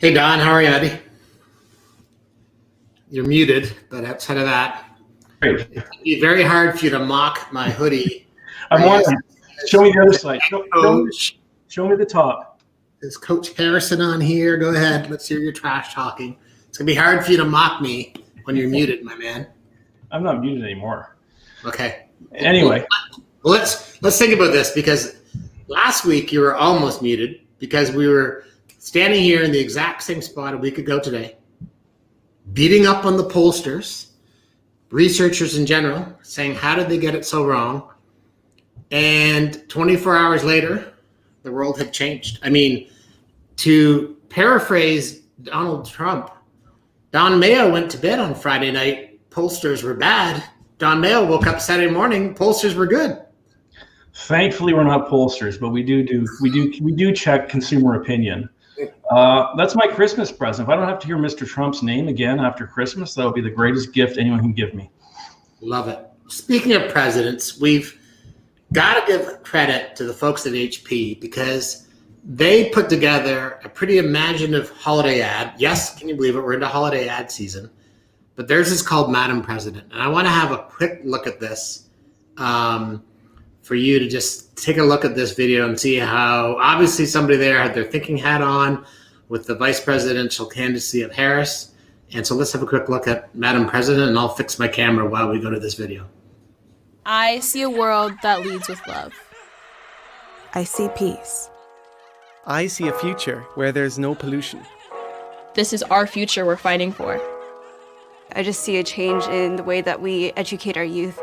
Hey Don, how are you, buddy? You're muted, but outside of that, Great. it'd be very hard for you to mock my hoodie. I'm wondering. Show me the other side. Show me the top. There's Coach Harrison on here. Go ahead. Let's hear your trash talking. It's gonna be hard for you to mock me when you're muted, my man. I'm not muted anymore. Okay. Anyway, well, let's think about this, because last week you were almost muted because we were standing here in the exact same spot a week ago today, beating up on the pollsters, researchers in general, saying how did they get it so wrong? And 24 hours later, the world had changed. I mean, to paraphrase Donald Trump, Don Mayo went to bed on Friday night, pollsters were bad. Don Mayo woke up Saturday morning, pollsters were good. Thankfully, we're not pollsters, but we do check consumer opinion. That's my Christmas present. If I don't have to hear Mr. Trump's name again after Christmas, that would be the greatest gift anyone can give me. Love it. Speaking of presidents, we've got to give credit to the folks at HP, because they put together a pretty imaginative holiday ad. Yes, can you believe it? We're into holiday ad season. But theirs is called Madam President. And I want to have a quick look at this for you to just take a look at this video and see how obviously somebody there had their thinking hat on with the vice presidential candidacy of Harris. And so let's have a quick look at Madam President, and I'll fix my camera while we go to this video. I see a world that leads with love. I see peace. I see a future where there's no pollution. This is our future we're fighting for. I just see a change in the way that we educate our youth.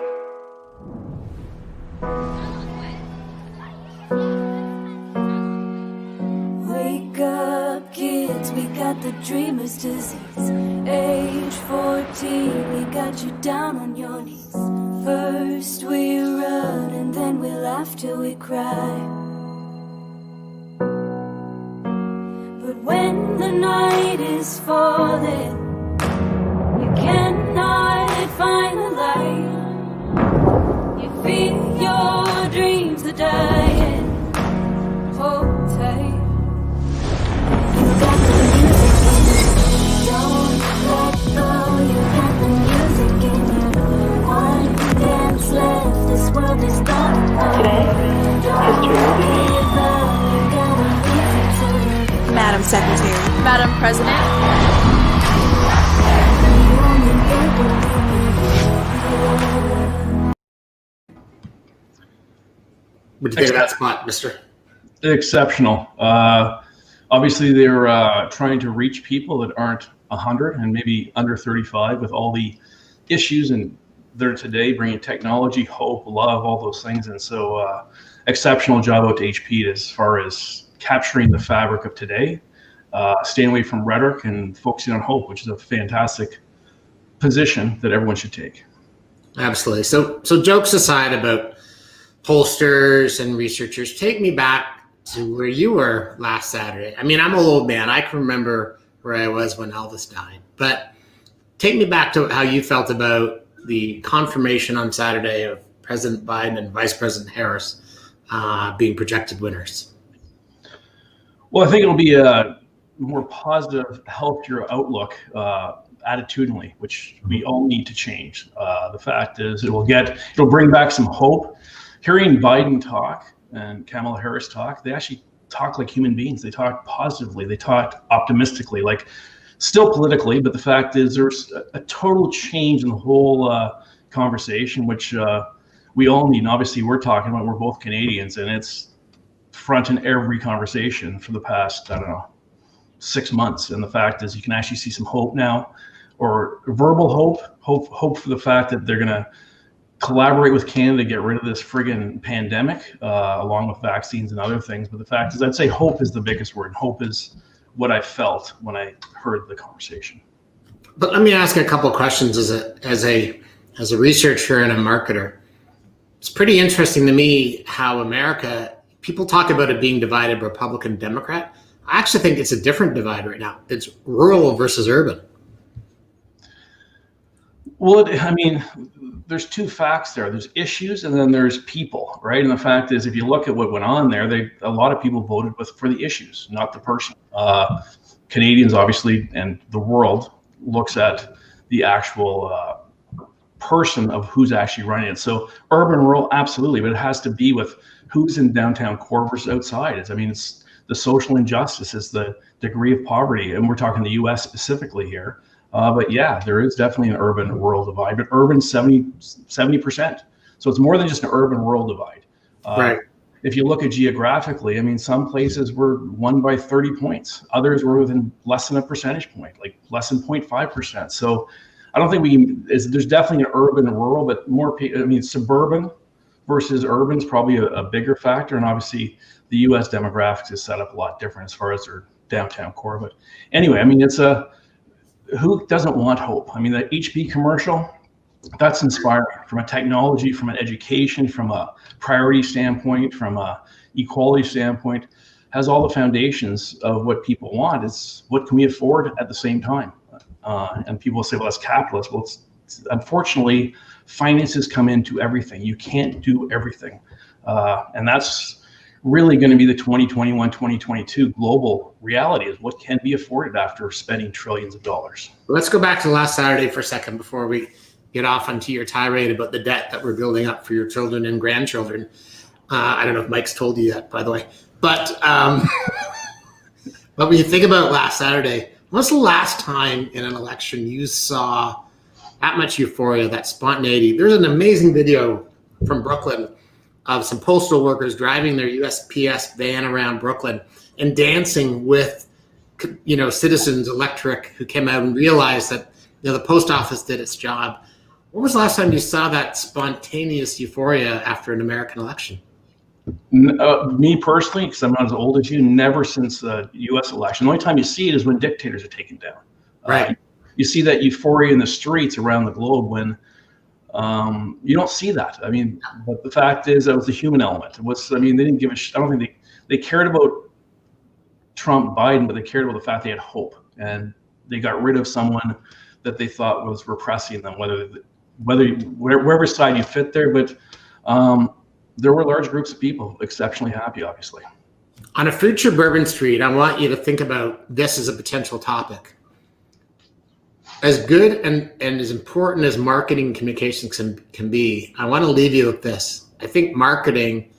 Wake up, kids, we got the dreamer's disease. Age 14, we got you down on your knees. First we run and then we laugh till we cry. But when the night is falling, you cannot find the light. You feel your dreams are dying. Hold tight. You got the music in you. Don't let go. You got the music in you. One dance left. This world is gone apart. Today, history will be made. You gotta leave it to you. Madam Secretary. Madam President. What do you think of that spot, mister? Exceptional. Obviously, they're trying to reach people that aren't 100 and maybe under 35 with all the issues, and they're today bringing technology, hope, love, all those things. And so exceptional job out to HP as far as capturing the fabric of today, staying away from rhetoric and focusing on hope, which is a fantastic position that everyone should take. Absolutely. So jokes aside about pollsters and researchers, take me back to where you were last Saturday. I mean, I'm an old man. I can remember where I was when Elvis died. But take me back to how you felt about the confirmation on Saturday of President Biden and Vice President Harris being projected winners. Well, I think it'll be a more positive, healthier outlook attitudinally, which we all need to change. The fact is it'll bring back some hope. Hearing Biden talk and Kamala Harris talk, they actually talk like human beings. They talk positively. They talk optimistically, like still politically. But the fact is there's a total change in the whole conversation, which we all need. And obviously we're talking about, we're both Canadians, and it's front in every conversation for the past, 6 months. And the fact is you can actually see some hope now, or verbal hope for the fact that they're going to collaborate with Canada to get rid of this friggin' pandemic, along with vaccines and other things. But the fact is, I'd say hope is the biggest word. Hope is what I felt when I heard the conversation. But let me ask a couple of questions as a researcher and a marketer. It's pretty interesting to me how America, people talk about it being divided Republican, Democrat. I actually think it's a different divide right now. It's rural versus urban. Well, there's two facts there. There's issues and then there's people, right? And the fact is, if you look at what went on there, a lot of people voted for the issues, not the person. Canadians, obviously, and the world looks at the actual person of who's actually running it. So urban, rural, absolutely, but it has to be with who's in downtown core versus outside. It's the social injustice, is the degree of poverty, and we're talking the U.S. specifically here. But yeah, there is definitely an urban-rural divide, but urban 70%. So it's more than just an urban-rural divide. Right. If you look at geographically, some places were won by 30 points. Others were within less than a percentage point, like less than 0.5%. So I don't think there's definitely an urban and rural, but more, suburban versus urban is probably a bigger factor. And obviously the U.S. demographics is set up a lot different as far as their downtown core. But anyway, who doesn't want hope? The HP commercial, that's inspiring from a technology, from an education, from a priority standpoint, from a equality standpoint, has all the foundations of what people want. It's what can we afford at the same time? And people say, well, that's capitalist. Well, unfortunately, finances come into everything. You can't do everything. And that's really going to be the 2021, 2022 global reality, is what can be afforded after spending trillions of dollars. Let's go back to last Saturday for a second before we get off onto your tirade about the debt that we're building up for your children and grandchildren. I don't know if Mike's told you yet, by the way. But when you think about last Saturday, when was the last time in an election you saw that much euphoria, that spontaneity? There's an amazing video from Brooklyn of some postal workers driving their USPS van around Brooklyn and dancing with, citizens electric who came out and realized that the post office did its job. When was the last time you saw that spontaneous euphoria after an American election? Me personally, because I'm not as old as you, never since the U.S. election. The only time you see it is when dictators are taken down. Right. You see that euphoria in the streets around the globe when you don't see that. But the fact is that was the human element. They didn't give a shit. I don't think they cared about Trump, Biden, but they cared about the fact they had hope, and they got rid of someone that they thought was repressing them, wherever side you fit there. But there were large groups of people exceptionally happy, obviously. On a future Bourbon Street, I want you to think about this as a potential topic. As good and as important as marketing communications can be, I want to leave you with this. I think marketing,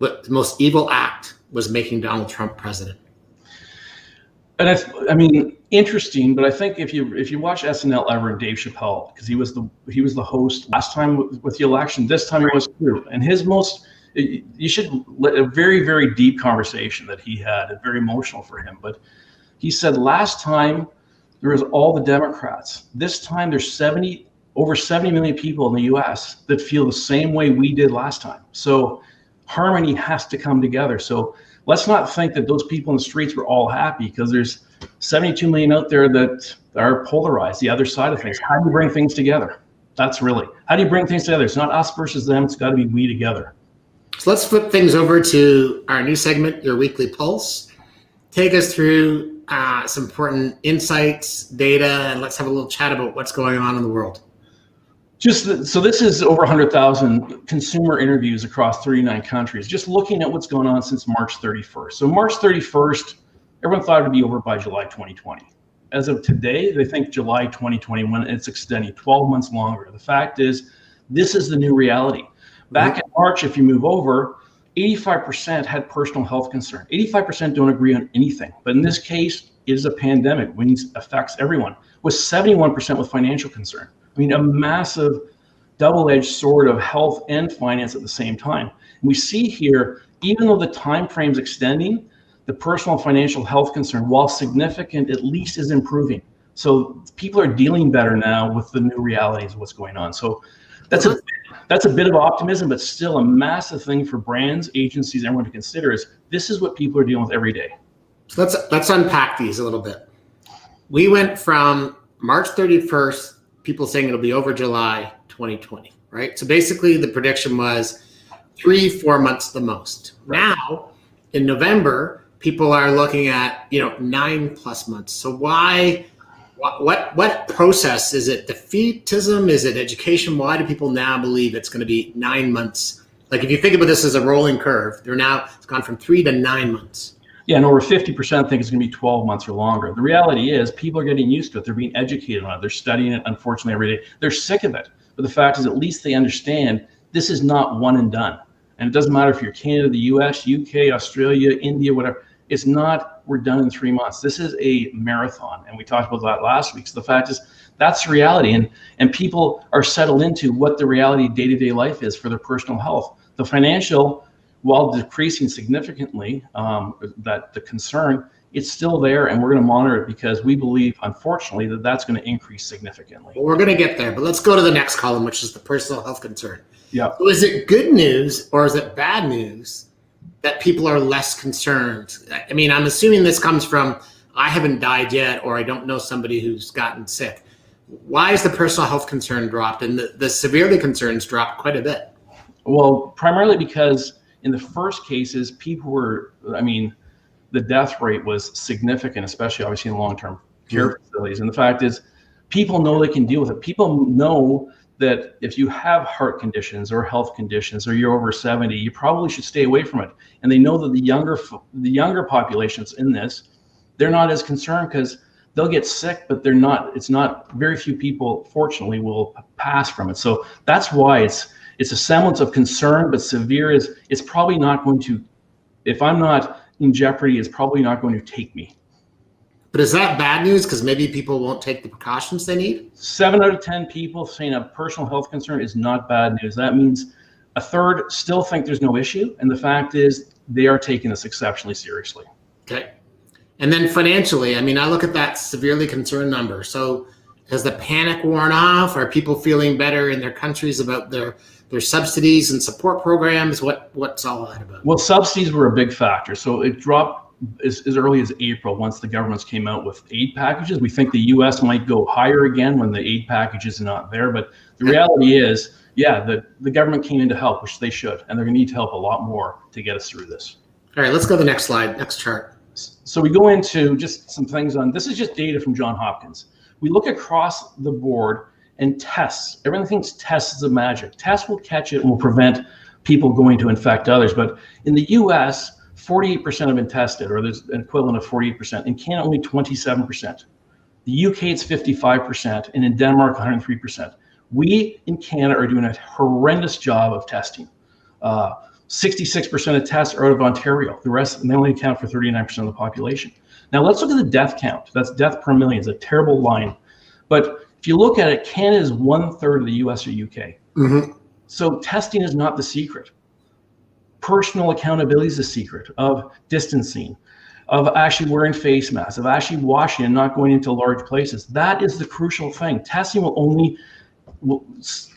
but the most evil act was making Donald Trump president. And interesting, but I think if you watch SNL ever, and Dave Chappelle, because he was the host last time with the election, this time he was too. And a very, very deep conversation that he had, and very emotional for him. But he said last time there was all the Democrats. This time there's over 70 million people in the US that feel the same way we did last time. So harmony has to come together. So let's not think that those people in the streets were all happy, because there's 72 million out there that are polarized, the other side of things. How do you bring things together? How do you bring things together? It's not us versus them. It's got to be we together. So let's flip things over to our new segment, Your Weekly Pulse. Take us through some important insights, data, and let's have a little chat about what's going on in the world. So this is over 100,000 consumer interviews across 39 countries, just looking at what's going on since March 31st. So March 31st, everyone thought it would be over by July 2020. As of today, they think July 2021, it's extending 12 months longer. The fact is, this is the new reality. Back in March, if you move over, 85% had personal health concern. 85% don't agree on anything. But in this case, it is a pandemic, which affects everyone, with 71% with financial concern. A massive double-edged sword of health and finance at the same time. And we see here, even though the time frame is extending, the personal financial health concern, while significant, at least is improving. So people are dealing better now with the new realities of what's going on. So that's a bit of optimism, but still a massive thing for brands, agencies, everyone to consider is this is what people are dealing with every day. So let's unpack these a little bit. We went from March 31st, people saying it'll be over July 2020, right? So basically the prediction was 3-4 months the most. Right. Now in November, people are looking at 9+ months. So why? What process? Is it defeatism? Is it education? Why do people now believe it's going to be 9 months? Like if you think about this as a rolling curve, it's gone from 3 to 9 months. Yeah, and over 50% think it's going to be 12 months or longer. The reality is people are getting used to it. They're being educated on it. They're studying it, unfortunately, every day. They're sick of it. But the fact is, at least they understand this is not one and done. And it doesn't matter if you're Canada, the US, UK, Australia, India, whatever. It's not, we're done in 3 months. This is a marathon. And we talked about that last week. So the fact is, that's the reality. And people are settled into what the reality of day-to-day life is for their personal health. The financial, while decreasing significantly, that the concern, it's still there, and we're going to monitor it because we believe, unfortunately, that that's going to increase significantly. Well, we're going to get there, but let's go to the next column, which is the personal health concern. Yeah. So is it good news or is it bad news that people are less concerned? I mean, I'm assuming this comes from, I haven't died yet, or I don't know somebody who's gotten sick. Why is the personal health concern dropped and the severely concerns dropped quite a bit? Well, primarily because in the first cases, people were, the death rate was significant, especially obviously in long-term care facilities. And the fact is, people know they can deal with it. People know that if you have heart conditions or health conditions or you're over 70, you probably should stay away from it. And they know that the younger populations in this, they're not as concerned because they'll get sick, but it's not, very few people, fortunately, will pass from it. So that's why it's a semblance of concern, but severe is, it's probably not going to, if I'm not in jeopardy, it's probably not going to take me. But is that bad news? Because maybe people won't take the precautions they need? 7 out of 10 people saying a personal health concern is not bad news. That means a third still think there's no issue. And the fact is they are taking this exceptionally seriously. Okay. And then financially, I look at that severely concerned number. So has the panic worn off? Are people feeling better in their countries about their subsidies and support programs? What's all that about? Well, subsidies were a big factor. So it dropped as early as April once the governments came out with aid packages. We think the U.S. might go higher again when the aid packages are not there. But the reality is, the government came in to help, which they should. And they're going to need to help a lot more to get us through this. All right, let's go to the next slide, next chart. So we go into just some things on, this is just data from Johns Hopkins. We look across the board and tests. Everyone thinks tests is a magic. Tests will catch it and will prevent people going to infect others. But in the US, 48% have been tested, or there's an equivalent of 48%. In Canada, only 27%. The UK, it's 55%, and in Denmark, 103%. We in Canada are doing a horrendous job of testing. 66% of tests are out of Ontario. The rest, they only account for 39% of the population. Now let's look at the death count. That's death per million. It's a terrible line. But if you look at it, Canada is 1/3 of the US or UK. Mm-hmm. So testing is not the secret. Personal accountability is the secret of distancing, of actually wearing face masks, of actually washing and not going into large places. That is the crucial thing. Testing will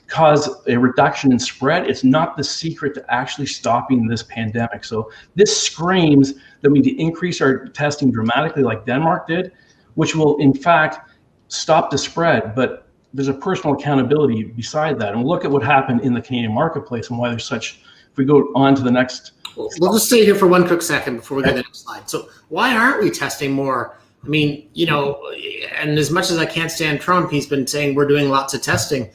cause a reduction in spread. It's not the secret to actually stopping this pandemic. So this screams that we need to increase our testing dramatically like Denmark did, which will in fact stop the spread. But there's a personal accountability beside that. And look at what happened in the Canadian marketplace and why there's such, if we go on to the next. We'll just stay here for one quick second before we go to the next slide. So why aren't we testing more? And as much as I can't stand Trump, he's been saying we're doing lots of testing.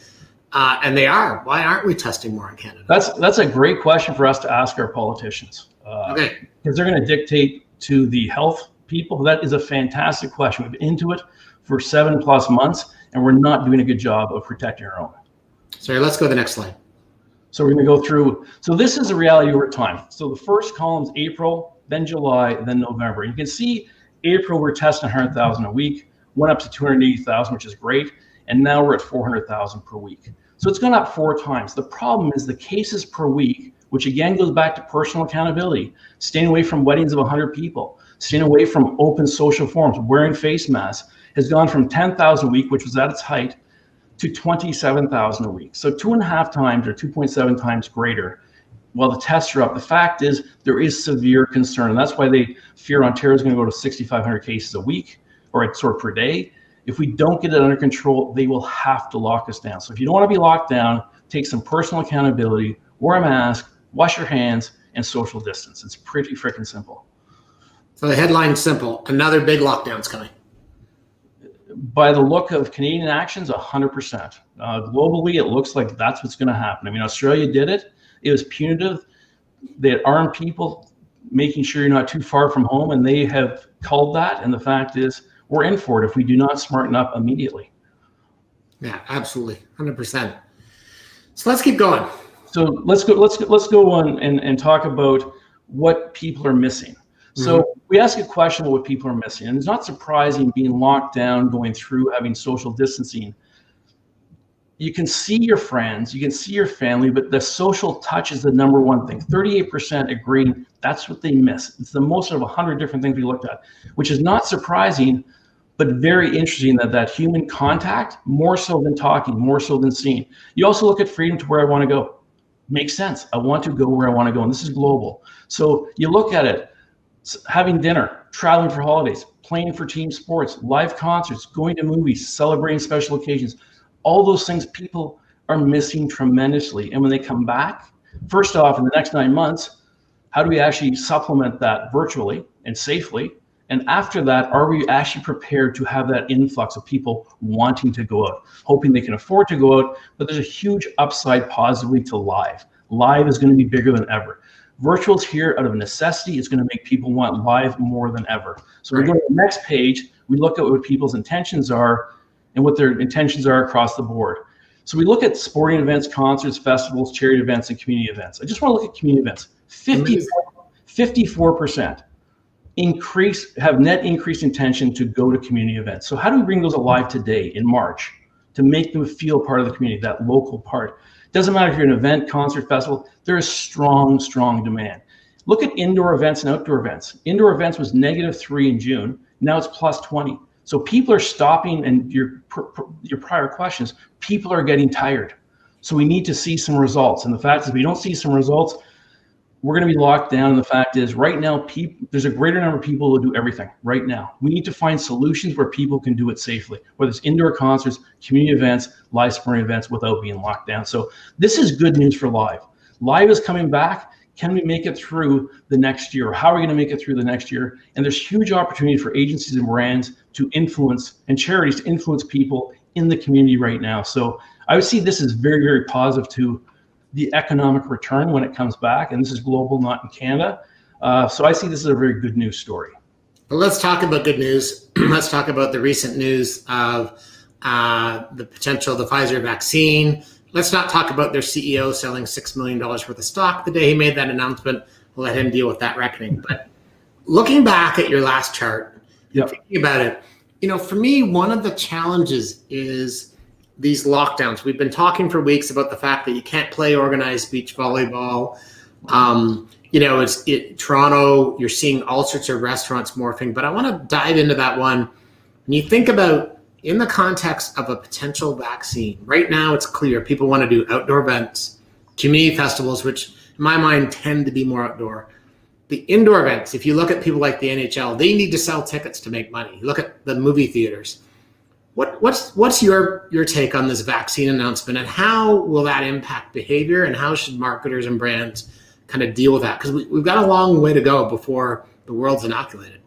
And they are. Why aren't we testing more in Canada? That's a great question for us to ask our politicians. Okay. Because they're going to dictate to the health people. That is a fantastic question. We've been into it for 7+ months, and we're not doing a good job of protecting our own. Sorry, let's go to the next slide. So we're going to go through. So this is the reality over time. So the first column is April, then July, then November. You can see April, we're testing 100,000 a week, went up to 280,000, which is great. And now we're at 400,000 per week. So it's gone up 4 times. The problem is the cases per week, which again goes back to personal accountability, staying away from weddings of 100 people, staying away from open social forums, wearing face masks, has gone from 10,000 a week, which was at its height, to 27,000 a week. So 2.5 times or 2.7 times greater while the tests are up. The fact is there is severe concern. And that's why they fear Ontario is going to go to 6,500 cases a week or per day. If we don't get it under control, they will have to lock us down. So if you don't want to be locked down, take some personal accountability, wear a mask, wash your hands, and social distance. It's pretty freaking simple. So the headline's simple. Another big lockdown's coming. By the look of Canadian actions, 100%. Globally, it looks like that's what's going to happen. Australia did it. It was punitive. They had armed people making sure you're not too far from home, and they have called that. And the fact is, we're in for it if we do not smarten up immediately. Yeah, absolutely, 100%. So let's keep going. So let's go on and talk about what people are missing. So we ask a question about what people are missing, and it's not surprising being locked down, going through, having social distancing. You can see your friends, you can see your family, but the social touch is the number one thing. 38% agreeing that's what they miss. It's the most of 100 different things we looked at, which is not surprising, but very interesting that human contact, more so than talking, more so than seeing. You also look at freedom to where I want to go. Makes sense. I want to go where I want to go, and this is global. So you look at it, having dinner, traveling for holidays, playing for team sports, live concerts, going to movies, celebrating special occasions. All those things people are missing tremendously. And when they come back, first off, in the next 9 months, how do we actually supplement that virtually and safely? And after that, are we actually prepared to have that influx of people wanting to go out, hoping they can afford to go out? But there's a huge upside positively to live. Live is going to be bigger than ever. Virtual's here out of necessity. It's going to make people want live more than ever. So we go to the next page, we look at what people's intentions are and what their intentions are across the board. So we look at sporting events, concerts, festivals, charity events, and community events. I just want to look at community events. 54% have net increased intention to go to community events. So how do we bring those alive today in March to make them feel part of the community, that local part? Doesn't matter if you're an event, concert, festival, there is strong, strong demand. Look at indoor events and outdoor events. Indoor events was -3 in June. Now it's +20. So people are stopping, and your prior questions, people are getting tired. So we need to see some results. And the fact is, if we don't see some results, we're going to be locked down. And the fact is, right now, there's a greater number of people who do everything right now. We need to find solutions where people can do it safely, whether it's indoor concerts, community events, live sporting events, without being locked down. So this is good news for live. Live is coming back. Can we make it through the next year? How are we going to make it through the next year? And there's huge opportunity for agencies and brands to influence, and charities to influence people in the community right now. So I would see this as very, very positive to the economic return when it comes back. And this is global, not in Canada. So I see this as a very good news story. But let's talk about good news. Let's talk about the recent news of the potential of the Pfizer vaccine. Let's not talk about their CEO selling $6 million worth of stock the day he made that announcement. We'll let him deal with that reckoning. But looking back at your last chart, thinking about it, for me, one of the challenges is these lockdowns. We've been talking for weeks about the fact that you can't play organized beach volleyball. Toronto, you're seeing all sorts of restaurants morphing. But I want to dive into that one. When you think about, in the context of a potential vaccine, right now it's clear people want to do outdoor events, community festivals, which in my mind tend to be more outdoor. The indoor events, if you look at people like the NHL, they need to sell tickets to make money. Look at the movie theaters. What's your take on this vaccine announcement, and how will that impact behavior, and how should marketers and brands kind of deal with that? Because we've got a long way to go before the world's inoculated.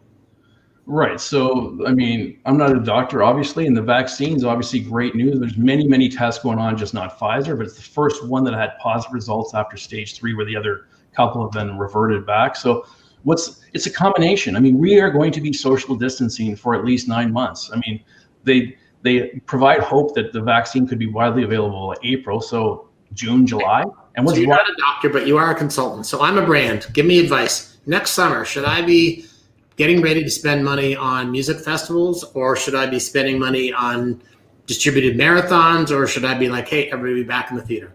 Right. So, I mean, I'm not a doctor, obviously, and the vaccine's obviously great news. There's many, many tests going on, just not Pfizer, but it's the first one that had positive results after stage 3, where the other couple have been reverted back. So it's a combination. I mean, we are going to be social distancing for at least 9 months. I mean, they provide hope that the vaccine could be widely available in April, so June, July. And so you're not a doctor, but you are a consultant. So I'm a brand. Give me advice. Next summer, should I be getting ready to spend money on music festivals, or should I be spending money on distributed marathons, or should I be like, hey, everybody be back in the theater?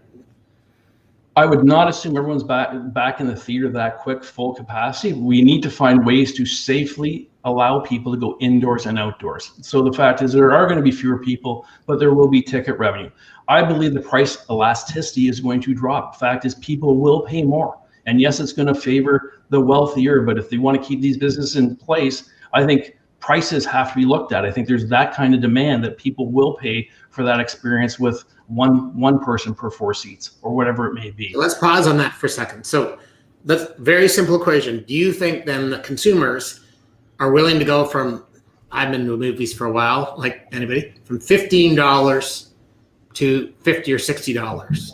I would not assume everyone's back in the theater that quick, full capacity. We need to find ways to safely allow people to go indoors and outdoors. So the fact is, there are going to be fewer people, but there will be ticket revenue. I believe the price elasticity is going to drop. The fact is, people will pay more. And yes, it's going to favor the wealthier, but if they want to keep these businesses in place, I think prices have to be looked at. I think there's that kind of demand that people will pay for that experience with one person per 4 seats, or whatever it may be. Let's pause on that for a second. So that's a very simple equation. Do you think then the consumers are willing to go from, I've been to movies for a while, like anybody, from $15 to $50 or $60?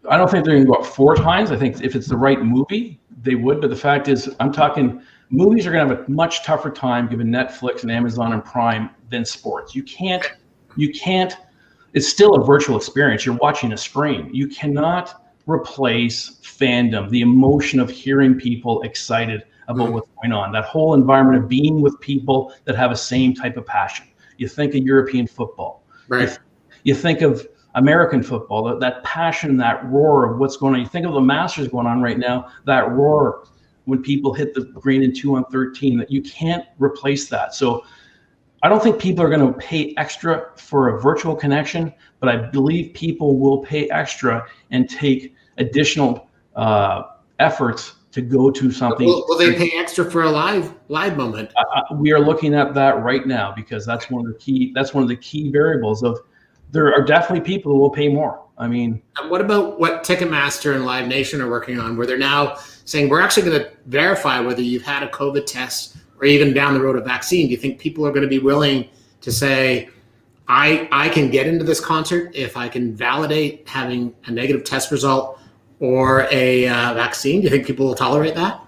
I don't think they're going to go up 4 times. I think if it's the right movie, they would, but the fact is, I'm talking movies are going to have a much tougher time given Netflix and Amazon and Prime than sports. You can't, it's still a virtual experience. You're watching a screen. You cannot replace fandom, the emotion of hearing people excited about what's going on, that whole environment of being with people that have a same type of passion. You think of European football. Right. You think of American football, that passion, that roar of what's going on. You think of the Masters going on right now, that roar when people hit the green in 2 on 13, that you can't replace that. So I don't think people are going to pay extra for a virtual connection, but I believe people will pay extra and take additional efforts to go to something. Will they pay extra for a live moment? We are looking at that right now because that's one of the key variables of. There are definitely people who will pay more. I mean, and what about what Ticketmaster and Live Nation are working on, where they're now saying we're actually going to verify whether you've had a COVID test or even down the road a vaccine? Do you think people are going to be willing to say, I can get into this concert if I can validate having a negative test result or a vaccine? Do you think people will tolerate that?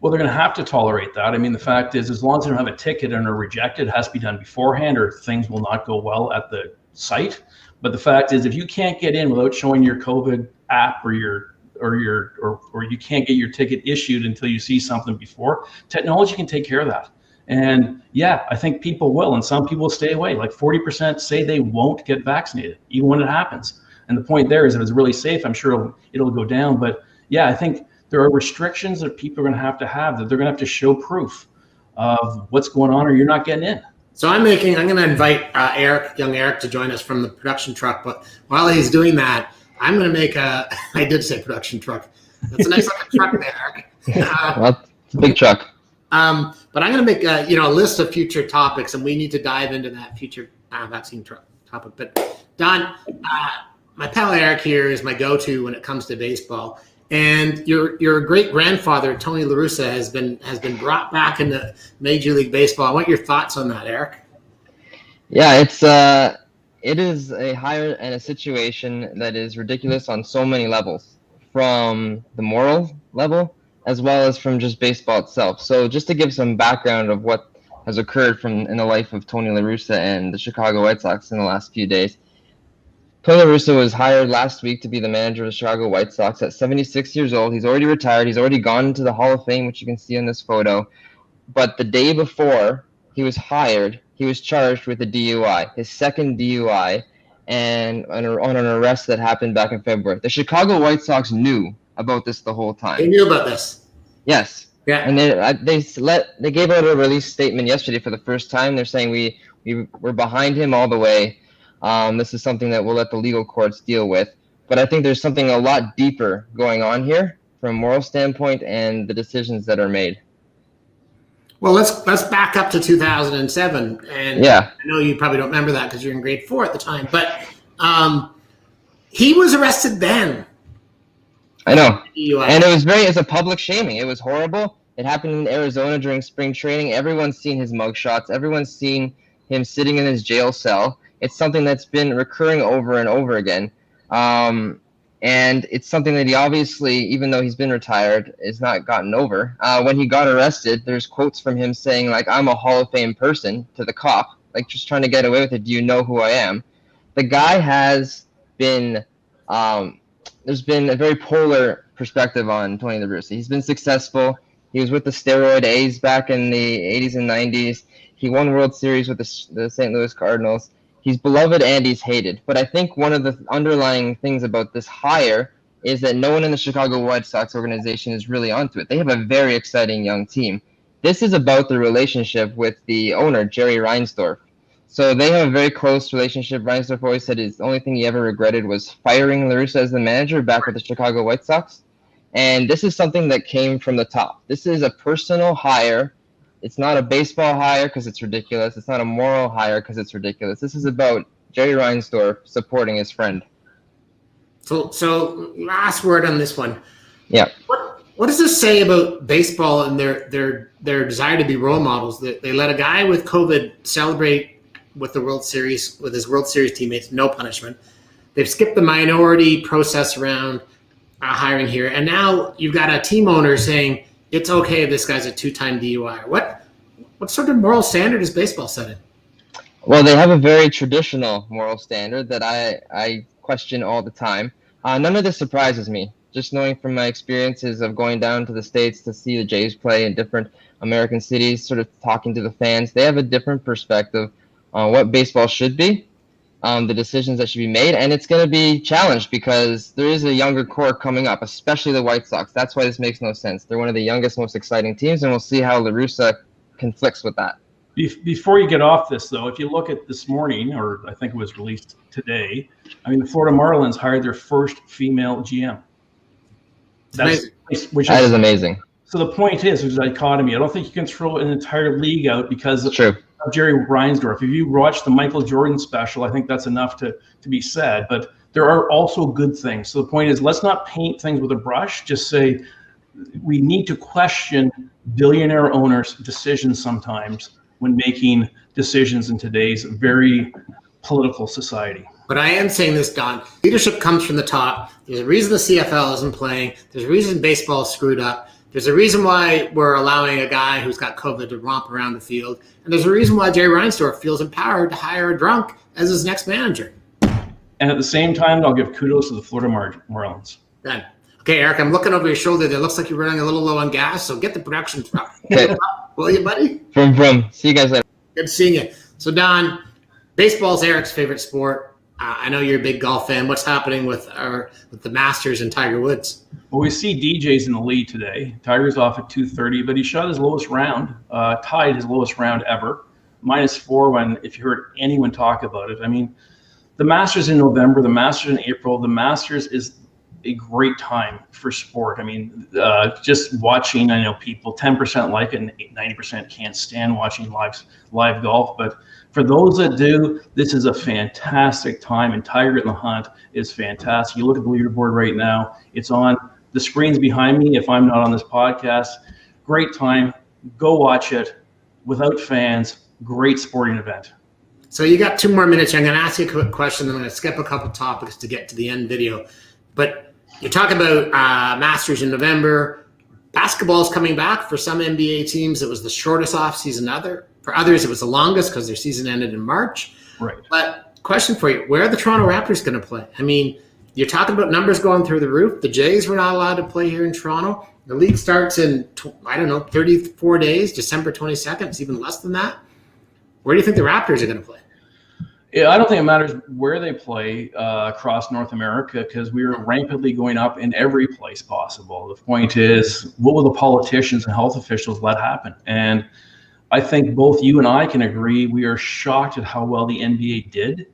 Well, they're going to have to tolerate that. I mean, the fact is, as long as they don't have a ticket and are rejected, it has to be done beforehand, or things will not go well at the site. But the fact is, if you can't get in without showing your COVID app or you can't get your ticket issued until you see something before, technology can take care of that. And yeah, I think people will, and some people stay away. Like 40% say they won't get vaccinated, even when it happens. And the point there is, if it's really safe, I'm sure it'll go down. But yeah, I think there are restrictions that people are going to have, that they're going to have to show proof of what's going on, or you're not getting in. So I'm going to invite young Eric to join us from the production truck. But while he's doing that, I'm going to make I did say production truck. That's a nice looking truck there, Eric. Well, it's a big truck. But I'm going to make a list of future topics, and we need to dive into that future vaccine topic. But Don, my pal Eric here is my go-to when it comes to baseball. And your great grandfather Tony Larussa has been brought back into Major League Baseball. I want your thoughts on that, Eric. Yeah, it is a hire and a situation that is ridiculous on so many levels, from the moral level as well as from just baseball itself. So just to give some background of what has occurred in the life of Tony Larussa and the Chicago White Sox in the last few days. Tony Larussa was hired last week to be the manager of the Chicago White Sox at 76 years old. He's already retired. He's already gone into the Hall of Fame, which you can see in this photo. But the day before he was hired, he was charged with a DUI, his second DUI, and on an arrest that happened back in February. The Chicago White Sox knew about this the whole time. They knew about this. Yes. Yeah. And they gave out a release statement yesterday for the first time. They're saying we're behind him all the way. This is something that we'll let the legal courts deal with. But I think there's something a lot deeper going on here from a moral standpoint and the decisions that are made. Well, let's back up to 2007. And yeah. I know you probably don't remember that because you're in grade 4 at the time. But he was arrested then. I know. And it's a public shaming. It was horrible. It happened in Arizona during spring training. Everyone's seen his mugshots. Everyone's seen him sitting in his jail cell. It's something that's been recurring over and over again. And it's something that he obviously, even though he's been retired, has not gotten over. When he got arrested, there's quotes from him saying, like, I'm a Hall of Fame person to the cop, like just trying to get away with it. Do you know who I am? The guy has been, there's been a very polar perspective on Tony Larussa. He's been successful. He was with the steroid A's back in the 80s and 90s. He won World Series with the St. Louis Cardinals. He's beloved and he's hated. But I think one of the underlying things about this hire is that no one in the Chicago White Sox organization is really onto it. They have a very exciting young team. This is about the relationship with the owner, Jerry Reinsdorf. So they have a very close relationship. Reinsdorf always said the only thing he ever regretted was firing Larussa as the manager back with the Chicago White Sox. And this is something that came from the top. This is a personal hire. It's not a baseball hire because it's ridiculous. It's not a moral hire because it's ridiculous. This is about Jerry Reinsdorf supporting his friend. So last word on this one. Yeah. What does this say about baseball and their desire to be role models? They let a guy with COVID celebrate with the World Series, with his World Series teammates, no punishment. They've skipped the minority process around hiring here, and now you've got a team owner saying it's okay if this guy's a 2-time DUI. What sort of moral standard is baseball setting? Well, they have a very traditional moral standard that I question all the time. None of this surprises me. Just knowing from my experiences of going down to the States to see the Jays play in different American cities, sort of talking to the fans, they have a different perspective on what baseball should be, the decisions that should be made, and it's going to be challenged because there is a younger core coming up, especially the White Sox. That's why this makes no sense. They're one of the youngest, most exciting teams, and we'll see how Larussa conflicts with that. Before you get off this, though, if you look at this morning, or I think it was released today, I mean, the Florida Marlins hired their first female GM. That is amazing. So the point is, there's a dichotomy. I don't think you can throw an entire league out because of Jerry Reinsdorf. If you watch the Michael Jordan special, I think that's enough to be said. But there are also good things. So the point is, let's not paint things with a brush. Just say we need to question billionaire owners' decisions sometimes when making decisions in today's very political society. But I am saying this, Don. Leadership comes from the top. There's a reason the CFL isn't playing. There's a reason baseball is screwed up. There's a reason why we're allowing a guy who's got COVID to romp around the field. And there's a reason why Jerry Reinsdorf feels empowered to hire a drunk as his next manager. And at the same time, I'll give kudos to the Florida Marlins. Good. Okay, Eric, I'm looking over your shoulder there. Looks like you're running a little low on gas, so get the production truck. Okay. Will you, buddy? From. See you guys later. Good seeing you. So, Don, baseball's Eric's favorite sport. I know you're a big golf fan. What's happening with the Masters and Tiger Woods? Well, we see DJ's in the lead today. Tiger's off at 230, but he shot his lowest round, tied his lowest round ever, -4 if you heard anyone talk about it. I mean, the Masters in November, the Masters in April, the Masters is a great time for sport. I mean, just watching, I know people 10% like it and 90% can't stand watching live golf, but for those that do, this is a fantastic time, and Tiger in the Hunt is fantastic. You look at the leaderboard right now, it's on the screens behind me if I'm not on this podcast. Great time. Go watch it. Without fans, great sporting event. So you got 2 more minutes. I'm going to ask you a quick question, then I'm going to skip a couple topics to get to the end video. But you talk about Masters in November. Basketball's coming back. For some NBA teams, it was the shortest offseason ever. For others, it was the longest because their season ended in March. Right. But question for you, where are the Toronto Raptors going to play? I mean, you're talking about numbers going through the roof. The Jays were not allowed to play here in Toronto. The league starts in, 34 days, December 22nd. It's even less than that. Where do you think the Raptors are going to play? Yeah, I don't think it matters where they play across North America because we are rampantly going up in every place possible. The point is, what will the politicians and health officials let happen? And I think both you and I can agree we are shocked at how well the NBA did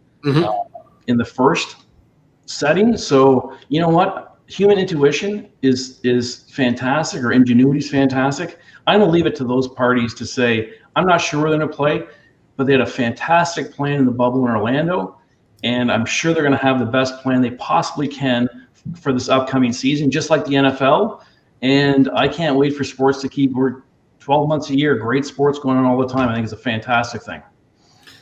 in the first setting. So you know what? Human intuition is fantastic, or ingenuity is fantastic. I'm going to leave it to those parties to say, I'm not sure where they're going to play, but they had a fantastic plan in the bubble in Orlando, and I'm sure they're going to have the best plan they possibly can for this upcoming season, just like the NFL. And I can't wait for sports to keep, we're 12 months a year, great sports going on all the time. I think it's a fantastic thing.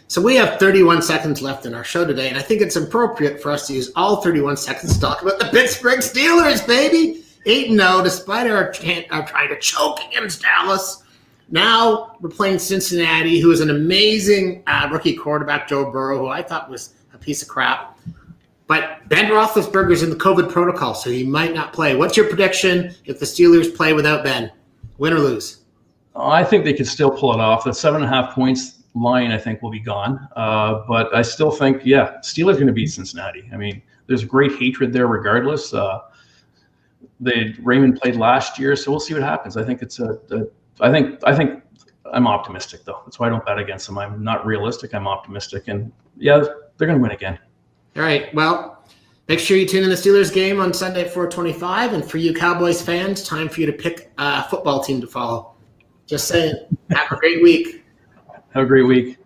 So we have 31 seconds left in our show today, and I think it's appropriate for us to use all 31 seconds to talk about the Pittsburgh Steelers, baby. 8-0, despite our trying to choke against Dallas. Now we're playing Cincinnati, who is an amazing rookie quarterback, Joe Burrow, who I thought was a piece of crap. But Ben Roethlisberger's in the COVID protocol, so he might not play. What's your prediction if the Steelers play without Ben? Win or lose? I think they could still pull it off. The 7.5 points line, I think, will be gone. But I still think, Steelers going to beat Cincinnati. I mean, there's great hatred there regardless. Raymond played last year, so we'll see what happens. I think it's I think I'm optimistic, though. That's why I don't bet against them. I'm not realistic. I'm optimistic. And, they're going to win again. All right. Well, make sure you tune in the Steelers game on Sunday at 4:25. And for you Cowboys fans, time for you to pick a football team to follow. Just saying. Have a great week. Have a great week.